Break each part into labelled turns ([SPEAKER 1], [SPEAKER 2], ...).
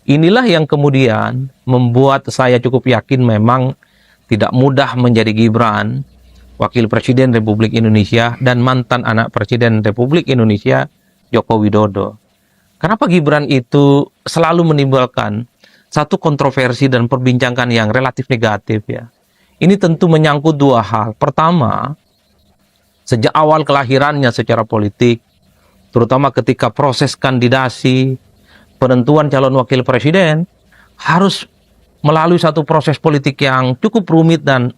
[SPEAKER 1] Inilah yang kemudian membuat saya cukup yakin memang tidak mudah menjadi Gibran, Wakil Presiden Republik Indonesia dan mantan anak Presiden Republik Indonesia, Joko Widodo. Kenapa Gibran itu selalu menimbulkan satu kontroversi dan perbincangan yang relatif negatif ya? Ini tentu menyangkut dua hal. Pertama, sejak awal kelahirannya secara politik, terutama ketika proses kandidasi, penentuan calon wakil presiden, harus melalui satu proses politik yang cukup rumit dan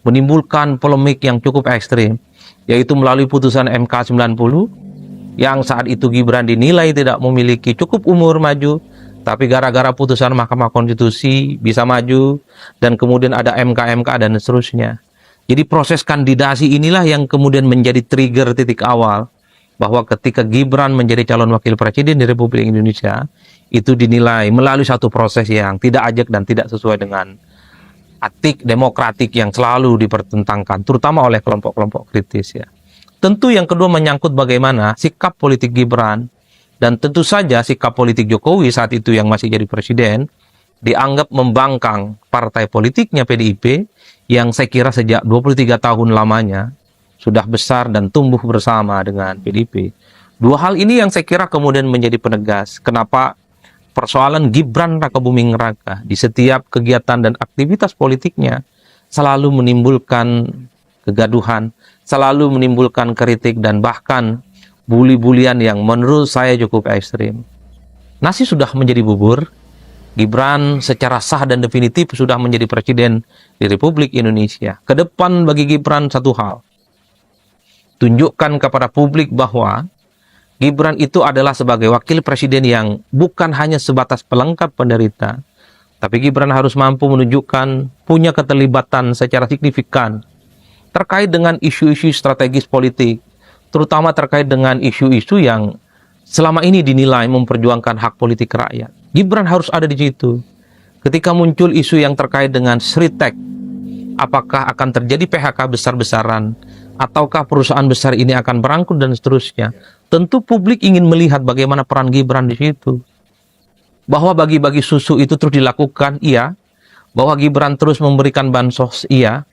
[SPEAKER 1] menimbulkan polemik yang cukup ekstrim, yaitu melalui putusan MK 90, yang saat itu Gibran dinilai tidak memiliki cukup umur maju, tapi gara-gara putusan Mahkamah Konstitusi bisa maju, dan kemudian ada MK dan seterusnya. Jadi proses kandidasi inilah yang kemudian menjadi trigger titik awal, bahwa ketika Gibran menjadi calon wakil presiden di Republik Indonesia, itu dinilai melalui satu proses yang tidak ajak dan tidak sesuai dengan etik demokratik yang selalu dipertentangkan, terutama oleh kelompok-kelompok kritis ya. Tentu yang kedua menyangkut bagaimana sikap politik Gibran, dan tentu saja sikap politik Jokowi saat itu yang masih jadi presiden, dianggap membangkang partai politiknya PDIP, yang saya kira sejak 23 tahun lamanya, sudah besar dan tumbuh bersama dengan PDIP. Dua hal ini yang saya kira kemudian menjadi penegas kenapa persoalan Gibran Rakabuming Raka di setiap kegiatan dan aktivitas politiknya selalu menimbulkan kegaduhan, selalu menimbulkan kritik dan bahkan bully-bulian yang menurut saya cukup ekstrim. Nasi sudah menjadi bubur, Gibran secara sah dan definitif sudah menjadi presiden di Republik Indonesia. Ke depan bagi Gibran satu hal, tunjukkan kepada publik bahwa Gibran itu adalah sebagai wakil presiden yang bukan hanya sebatas pelengkap penderita, tapi Gibran harus mampu menunjukkan punya keterlibatan secara signifikan terkait dengan isu-isu strategis politik, terutama terkait dengan isu-isu yang selama ini dinilai memperjuangkan hak politik rakyat. Gibran harus ada di situ. Ketika muncul isu yang terkait dengan Sritek, apakah akan terjadi PHK besar-besaran, ataukah perusahaan besar ini akan berangkut dan seterusnya. Tentu publik ingin melihat bagaimana peran Gibran di situ. Bahwa bagi-bagi susu itu terus dilakukan, iya. Bahwa Gibran terus memberikan bansos, iya.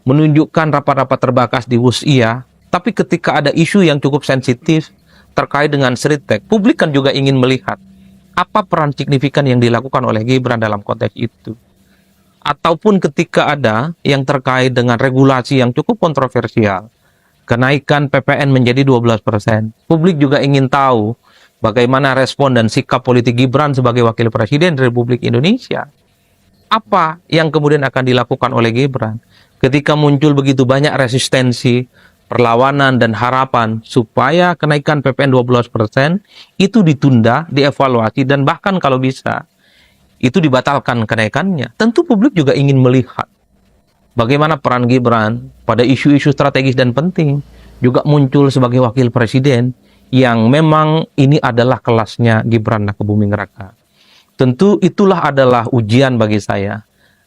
[SPEAKER 1] Menunjukkan rapat-rapat terbatas di WUS, iya. Tapi ketika ada isu yang cukup sensitif terkait dengan Sritek, publik kan juga ingin melihat apa peran signifikan yang dilakukan oleh Gibran dalam konteks itu. Ataupun ketika ada yang terkait dengan regulasi yang cukup kontroversial, kenaikan PPN menjadi 12%. Publik juga ingin tahu bagaimana respon dan sikap politik Gibran sebagai wakil presiden Republik Indonesia. Apa yang kemudian akan dilakukan oleh Gibran ketika muncul begitu banyak resistensi, perlawanan dan harapan supaya kenaikan PPN 12% itu ditunda, dievaluasi, dan bahkan kalau bisa itu dibatalkan kenaikannya. Tentu publik juga ingin melihat bagaimana peran Gibran pada isu-isu strategis dan penting, juga muncul sebagai wakil presiden yang memang ini adalah kelasnya Gibran Rakabuming Raka. Tentu itulah adalah ujian bagi saya.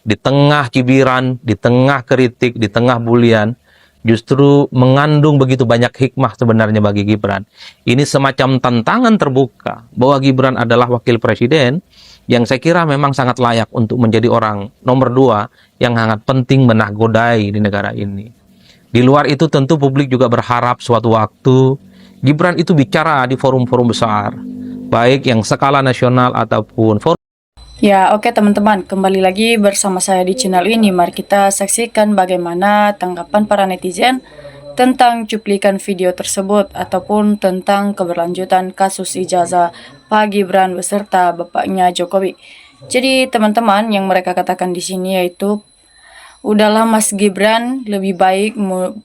[SPEAKER 1] Di tengah cibiran, di tengah kritik, di tengah bulian, justru mengandung begitu banyak hikmah sebenarnya bagi Gibran. Ini semacam tantangan terbuka bahwa Gibran adalah wakil presiden yang saya kira memang sangat layak untuk menjadi orang nomor 2 yang sangat penting menakodai di negara ini. Di luar itu tentu publik juga berharap suatu waktu Gibran itu bicara di forum-forum besar, baik yang skala nasional ataupun forum.
[SPEAKER 2] Ya, oke teman-teman, kembali lagi bersama saya di channel ini. Mari kita saksikan bagaimana tanggapan para netizen tentang cuplikan video tersebut ataupun tentang keberlanjutan kasus ijazah Pak Gibran beserta bapaknya Jokowi. Jadi teman-teman, yang mereka katakan di sini yaitu udahlah Mas Gibran, lebih baik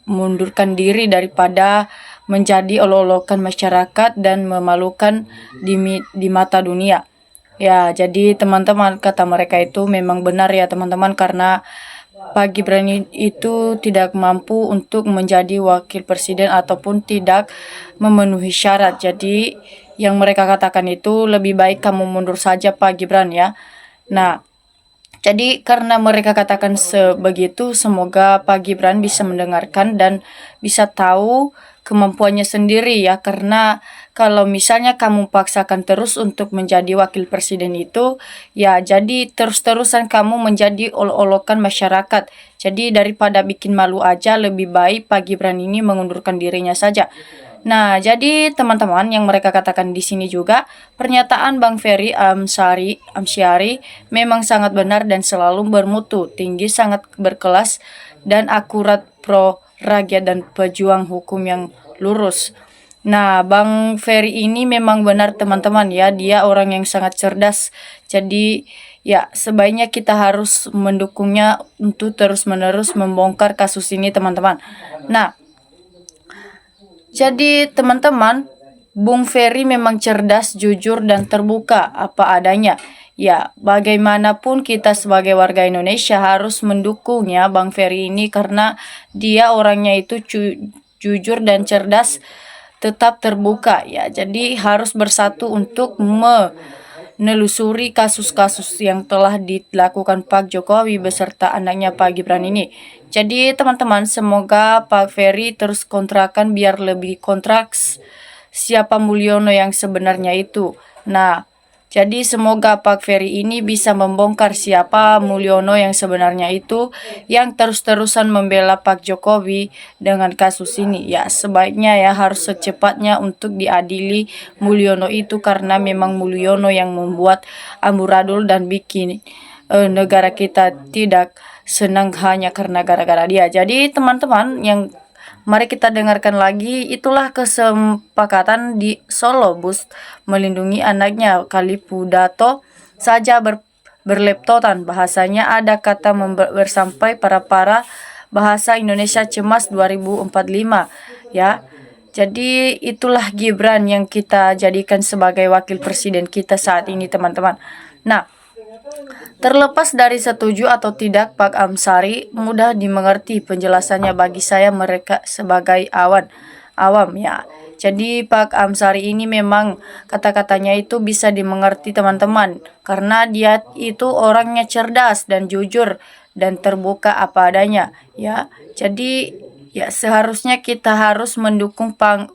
[SPEAKER 2] mundurkan diri daripada menjadi olok-olokan masyarakat dan memalukan di mata dunia. Ya, jadi teman-teman, kata mereka itu memang benar ya teman-teman, karena Pak Gibran itu tidak mampu untuk menjadi wakil presiden ataupun tidak memenuhi syarat. Jadi yang mereka katakan itu lebih baik kamu mundur saja Pak Gibran ya. Nah, jadi karena mereka katakan sebegitu, semoga Pak Gibran bisa mendengarkan dan bisa tahu kemampuannya sendiri ya, karena kalau misalnya kamu paksakan terus untuk menjadi wakil presiden itu ya, jadi terus-terusan kamu menjadi olok-olokan masyarakat. Jadi daripada bikin malu aja, lebih baik Pak Gibran ini mengundurkan dirinya saja. Nah, jadi teman-teman, yang mereka katakan di sini juga, pernyataan Bang Ferry Amsyari memang sangat benar dan selalu bermutu tinggi, sangat berkelas dan akurat, pro rakyat dan pejuang hukum yang lurus. Nah, Bang Ferry ini memang benar teman-teman ya, dia orang yang sangat cerdas. Jadi ya, sebaiknya kita harus mendukungnya untuk terus-menerus membongkar kasus ini teman-teman. Nah, jadi teman-teman, Bung Ferry memang cerdas, jujur, dan terbuka apa adanya. Ya, bagaimanapun kita sebagai warga Indonesia harus mendukungnya Bang Ferry ini, karena dia orangnya itu jujur dan cerdas, tetap terbuka ya. Jadi harus bersatu untuk menelusuri kasus-kasus yang telah dilakukan Pak Jokowi beserta anaknya Pak Gibran ini. Jadi teman-teman, semoga Pak Ferry terus kontrakan biar lebih kontraks siapa Mulyono yang sebenarnya itu. Nah, jadi semoga Pak Ferry ini bisa membongkar siapa Mulyono yang sebenarnya itu, yang terus-terusan membela Pak Jokowi dengan kasus ini. Ya, sebaiknya ya harus secepatnya untuk diadili Mulyono itu, karena memang Mulyono yang membuat amburadul dan bikin negara kita tidak senang hanya karena gara-gara dia. Jadi teman-teman, yang mari kita dengarkan lagi, itulah kesepakatan di Solo Bus melindungi anaknya. Kali pidato saja berleptotan, bahasanya ada kata bersampai para bahasa Indonesia cemas 2045 ya. Jadi itulah Gibran yang kita jadikan sebagai wakil presiden kita saat ini teman-teman. Nah, terlepas dari setuju atau tidak Pak Amsari, mudah dimengerti penjelasannya bagi saya, mereka sebagai awam ya. Jadi Pak Amsari ini memang kata-katanya itu bisa dimengerti teman-teman, karena dia itu orangnya cerdas dan jujur dan terbuka apa adanya ya. Jadi ya, seharusnya kita harus mendukung Pak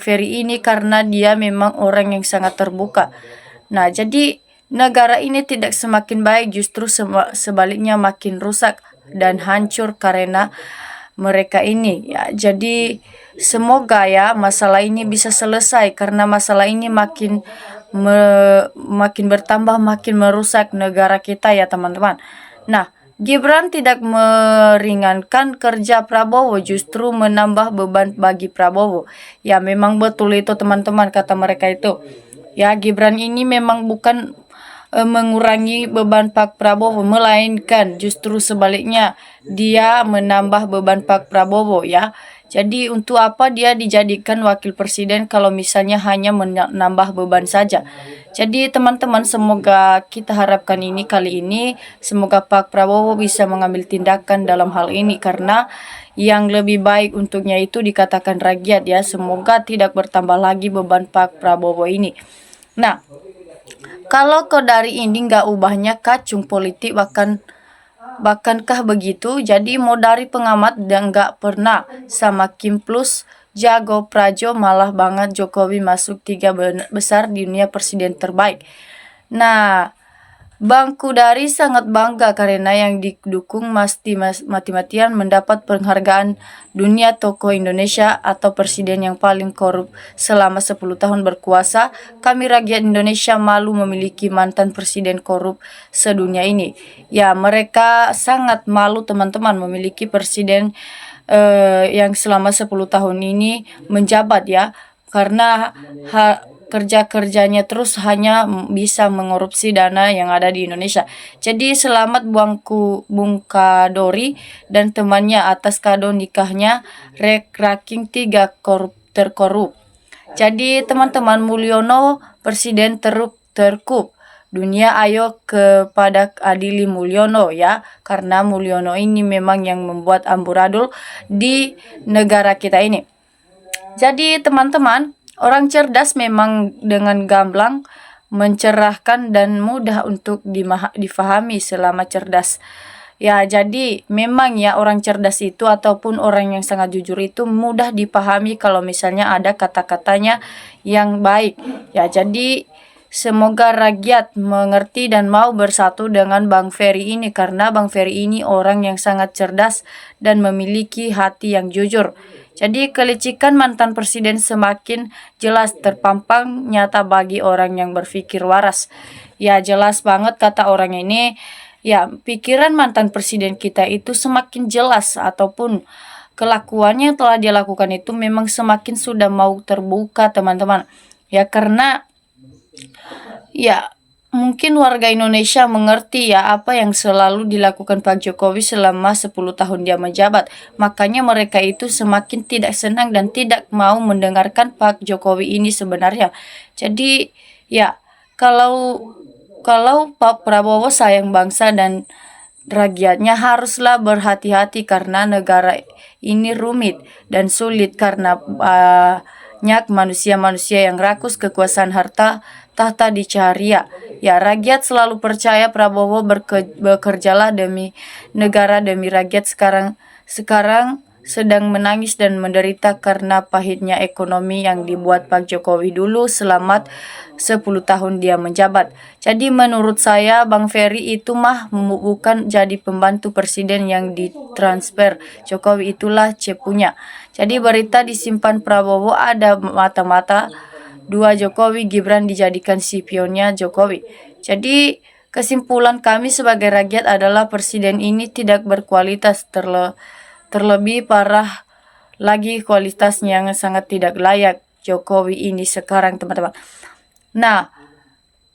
[SPEAKER 2] Ferry ini karena dia memang orang yang sangat terbuka. Nah, jadi negara ini tidak semakin baik, justru sebaliknya makin rusak dan hancur karena mereka ini ya. Jadi semoga ya masalah ini bisa selesai, karena masalah ini makin bertambah, makin merusak negara kita ya teman-teman. Nah, Gibran tidak meringankan kerja Prabowo, justru menambah beban bagi Prabowo. Ya, memang betul itu teman-teman, kata mereka itu. Ya, Gibran ini memang bukan mengurangi beban Pak Prabowo, melainkan justru sebaliknya, dia menambah beban Pak Prabowo ya. Jadi untuk apa dia dijadikan wakil presiden kalau misalnya hanya menambah beban saja. Jadi teman-teman, semoga kita harapkan ini kali ini, semoga Pak Prabowo bisa mengambil tindakan dalam hal ini, karena yang lebih baik untuknya itu dikatakan rakyat ya. Semoga tidak bertambah lagi beban Pak Prabowo ini. Nah, kalau kau dari ini nggak ubahnya kacung politik, bakankah begitu? Jadi mau dari pengamat dan nggak pernah sama Kim Plus jago Prajo, malah banget Jokowi masuk 3 besar di dunia presiden terbaik. Nah, Bang Kudari sangat bangga karena yang didukung mati-matian mendapat penghargaan dunia tokoh Indonesia atau presiden yang paling korup selama 10 tahun berkuasa. Kami rakyat Indonesia malu memiliki mantan presiden korup sedunia ini. Ya, mereka sangat malu teman-teman memiliki presiden yang selama 10 tahun ini menjabat ya, karena kerja-kerjanya terus hanya bisa mengorupsi dana yang ada di Indonesia. Jadi selamat Bung Kadori dan temannya atas kado nikahnya ranking 3 terkorup. Jadi teman-teman, Mulyono presiden terkup dunia, ayo kepada adili Mulyono ya, karena Mulyono ini memang yang membuat amburadul di negara kita ini. Jadi teman-teman, orang cerdas memang dengan gamblang mencerahkan dan mudah untuk difahami selama cerdas. Ya, jadi memang ya orang cerdas itu ataupun orang yang sangat jujur itu mudah dipahami kalau misalnya ada kata-katanya yang baik. Ya, jadi semoga rakyat mengerti dan mau bersatu dengan Bang Ferry ini karena Bang Ferry ini orang yang sangat cerdas dan memiliki hati yang jujur. Jadi kelicikan mantan presiden semakin jelas terpampang nyata bagi orang yang berpikir waras. Ya, jelas banget kata orang ini. Ya, pikiran mantan presiden kita itu semakin jelas ataupun kelakuannya yang telah dia lakukan itu memang semakin sudah mau terbuka, teman-teman. Ya, karena ya mungkin warga Indonesia mengerti ya apa yang selalu dilakukan Pak Jokowi selama 10 tahun dia menjabat. Makanya mereka itu semakin tidak senang dan tidak mau mendengarkan Pak Jokowi ini sebenarnya. Jadi ya kalau kalau Pak Prabowo sayang bangsa dan rakyatnya haruslah berhati-hati karena negara ini rumit dan sulit karena banyak manusia-manusia yang rakus kekuasaan harta tahta dicari ya. Ya, rakyat selalu percaya Prabowo bekerjalah demi negara demi rakyat sekarang sedang menangis dan menderita karena pahitnya ekonomi yang dibuat Pak Jokowi dulu selama 10 tahun dia menjabat. Jadi menurut saya Bang Ferry itu mah bukan jadi pembantu presiden yang ditransfer. Jokowi itulah cepunya. Jadi berita disimpan Prabowo ada mata-mata dua Jokowi, Gibran dijadikan spionnya Jokowi. Jadi kesimpulan kami sebagai rakyat adalah presiden ini tidak berkualitas, terlebih parah lagi kualitasnya yang sangat tidak layak Jokowi ini sekarang, teman-teman. Nah,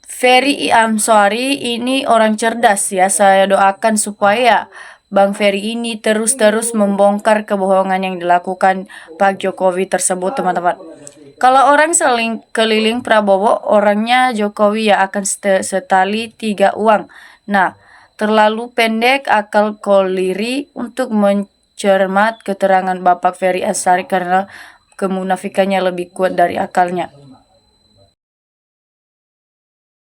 [SPEAKER 2] Ferry Amsari ini orang cerdas ya. Saya doakan supaya Bang Ferry ini terus-terus membongkar kebohongan yang dilakukan Pak Jokowi tersebut, teman-teman. Kalau orang seling keliling Prabowo, orangnya Jokowi ya akan setali 3 uang. Nah, terlalu pendek akal koliri untuk mencermat keterangan Bapak Ferry Amsari karena kemunafikannya lebih kuat dari akalnya.